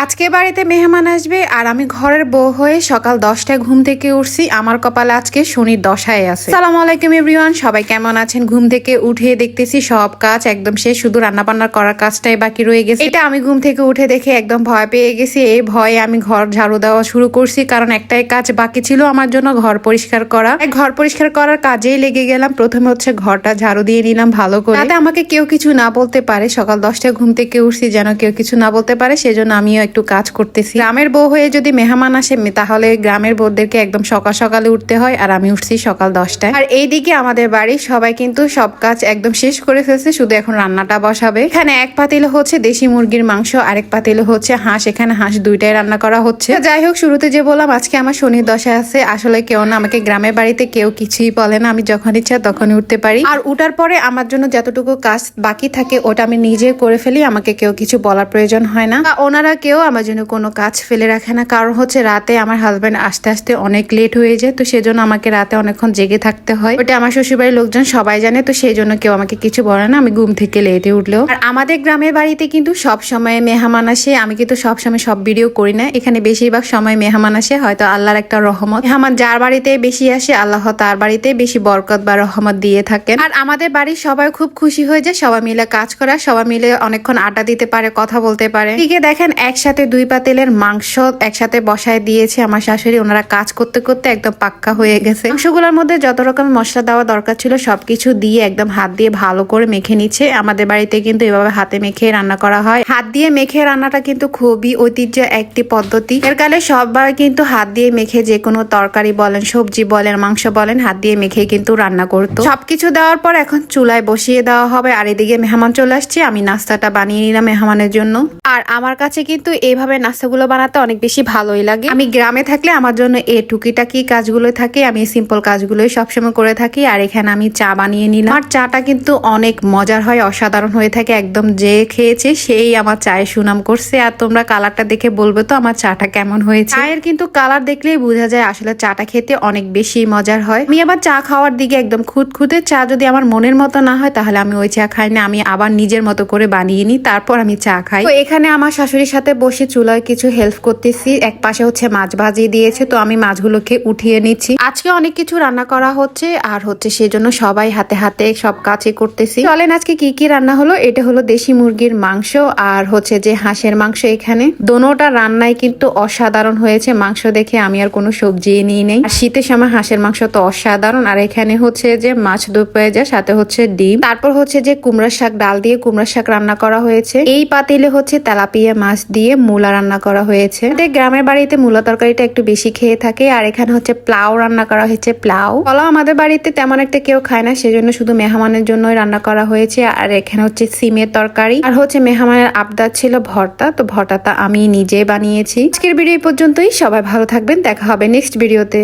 আজকে বাড়িতে মেহমান আসবে আর আমি ঘরের বউ হয়ে সকাল 10টায় ঘুম থেকে উঠছি। আমার কপালে আজকে শনির দশায় আছে। আসসালামু আলাইকুম এভরিওয়ান, সবাই কেমন আছেন? ঘুম থেকে উঠে দেখতেছি সব কাজ একদম শেষ, শুধু রান্না বান্না করার কাজটাই বাকি রয়ে গেছে। এটা আমি ঘুম থেকে উঠে দেখে একদম ভয় পেয়ে গেছি। এই ভয়ে আমি ঘর ঝাড়ু দেওয়া শুরু করছি, কারণ একটাই কাজ বাকি ছিল আমার জন্য, ঘর পরিষ্কার করা। ঘর পরিষ্কার করার কাজেই লেগে গেলাম। প্রথমে হচ্ছে ঘরটা ঝাড়ু দিয়ে নিলাম ভালো করে, যাতে আমাকে কেউ কিছু না বলতে পারে। সকাল 10টায় ঘুম থেকে উঠছি, যেন কেউ কিছু না বলতে পারে, সেজন্য আমিও একটু কাজ করতেছি। গ্রামের বউ হয়ে যদি মেহমান আসে তাহলে গ্রামের বউদেরকে একদম সকাল সকালে উঠতে হয়, আর আমি উঠছি সকাল 10টায়। আর এইদিকে আমাদের বাড়ির সবাই কিন্তু সব কাজ একদম শেষ করে ফেলছে, শুধু এখন রান্নাটা বসাবে। এখানে এক পাতিলে হচ্ছে দেশি মুরগির মাংস, আরেক পাতিলে হচ্ছে হাঁস। এখানে হাঁস দুইটাই রান্না করা হচ্ছে। যাই হোক, শুরুতে যে বললাম আজকে আমার শনির দশা আছে। আসলে কেউ না, আমাকে গ্রামের বাড়িতে কেউ কিছুই বলে না, আমি যখন ইচ্ছা তখনই উঠতে পারি। আর উঠার পরে আমার জন্য যতটুকু কাজ বাকি থাকে ওটা আমি নিজে করে ফেলি, আমাকে কেউ কিছু বলার প্রয়োজন হয় না। ওনারা কেউ আমার জন্য কোনো কাজ ফেলে রাখে না, কারণ হচ্ছে রাতে আমার হাজবেন্ড আসতে আসতে অনেক লেট হয়ে যায়, তো সেজন্য আমাকে রাতে অনেকক্ষণ জেগে থাকতে হয়। ওটা আমার শ্বশুরবাড়ির লোকজন সবাই জানে, তো সেই জন্য কেউ আমাকে কিছু বলে না, আমি ঘুম থেকে লেটে উঠলেও। আর আমাদের গ্রামের বাড়িতে কিন্তু সব সময় মেহমান আসে। আমি কিন্তু সব সময় সব ভিডিও করি না, এখানে বেশিরভাগ সময় মেহমান আসে, হয়তো আল্লাহর একটা রহমত। মেহমান যার বাড়িতে বেশি আসে আল্লাহ তার বাড়িতে বেশি বরকত বা রহমত দিয়ে থাকেন। আর আমাদের বাড়ির সবাই খুব খুশি হয়ে যায়, সবাই মিলে কাজ করা, সবাই মিলে অনেকক্ষণ আড্ডা দিতে পারে, কথা বলতে পারে। ঠিক দেখেন একসাথে 2 পাতিলের মাংস একসাথে বসায় দিয়েছে আমার শাশুড়ি। ওনারা কাজ করতে করতে একদম পাক্কা হয়ে গেছে। মাংসগুলোর মধ্যে যত রকম মশলা দেওয়া দরকার ছিল সবকিছু দিয়ে একদম হাত দিয়ে ভালো করে মেখে নিচ্ছে। আমাদের বাড়িতে কিন্তু এভাবে হাতে মেখে রান্না করা হয়। হাত দিয়ে মেখে রান্নাটা কিন্তু খুবই ঐতিহ্য একটি পদ্ধতি। এর কালে সবাই কিন্তু হাত দিয়ে মেখে যে কোনো তরকারি বলেন, সবজি বলেন, মাংস বলেন, হাত দিয়ে মেখে কিন্তু রান্না করতো। সবকিছু দেওয়ার পর এখন চুলায় বসিয়ে দেওয়া হবে। আর এদিকে মেহমান চলে আসছে, আমি নাস্তাটা বানিয়ে নিলাম মেহমানের জন্য। আর আমার কাছে কিন্তু এইভাবে নাস্তাগুলো বানাতে অনেক বেশি ভালোই লাগে। আমি গ্রামে থাকলে আমার জন্য এই টুকিটাকি কাজগুলো থাকে, আমি সিম্পল কাজগুলোই সবসময় করে থাকি। আর এখানে আমি চা বানিয়ে নিলাম। আর চাটা কিন্তু অনেক মজার হয়, অসাধারণ হয়ে থাকে, একদম যে খেয়েছে সেই আমার চায়ের সুনাম করছে। আর তোমরা কালারটা দেখে বলবে তো আমার চাটা কেমন হয়েছে। চায়ের কিন্তু কালার দেখলেই বোঝা যায় আসলে চাটা খেতে অনেক বেশি মজার হয়। আমি আবার চা খাওয়ার দিকে একদম খুঁতখুঁতে। চা যদি আমার মনের মতো না হয় তাহলে আমি ওই চা খাই না, আমি আবার নিজের মতো করে বানিয়ে নিই, তারপর আমি চা খাই। তো এখানে আমার শাশুড়ির সাথে বসে চুলায় কিছু হেল্প করতেছি। এক পাশে হচ্ছে মাছ ভাজিয়ে দিয়েছে, তো আমি মাছগুলোকে উঠিয়ে নিচ্ছি। আজকে অনেক কিছু রান্না করা হচ্ছে, আর হচ্ছে সেজন্য সবাই হাতে হাতে সব কাজই করতেছি। চলেন আজকে কি কি রান্না হলো। এটা হলো দেশি মুরগির মাংস আর হচ্ছে যে হাঁসের মাংস। এখানে দোনোটা রান্নায় কিন্তু অসাধারণ হয়েছে। মাংস দেখে আমি আর কোনো সবজি নিয়ে নেই। আর শীতের সময় হাঁসের মাংস তো অসাধারণ। আর এখানে হচ্ছে যে মাছ দু পেঁয়াজা, সাথে হচ্ছে ডিম, তারপর হচ্ছে যে কুমড়া শাক, ডাল দিয়ে কুমড়া শাক রান্না করা হয়েছে। এই পাতিলে হচ্ছে তেলাপিয়া মাছ দিয়ে মূলা রান্না করা হয়েছে। গ্রামের বাড়িতে মূলা তরকারিটা একটু বেশি খেয়ে থাকে। আর এখানে হচ্ছে প্লাউ রান্না করা হয়েছে। পোলাও আমাদের বাড়িতে তেমন একটা কেউ খায় না, সেজন্য শুধু মেহমানের জন্যই রান্না করা হয়েছে। আর এখানে হচ্ছে সিমের তরকারি, আর হচ্ছে মেহমানের আবদার ছিল ভর্তা, তো ভর্তাটা আমি নিজে বানিয়েছি। আজকের ভিডিও পর্যন্তই। সবাই ভালো থাকবেন, দেখা হবে নেক্সট ভিডিওতে।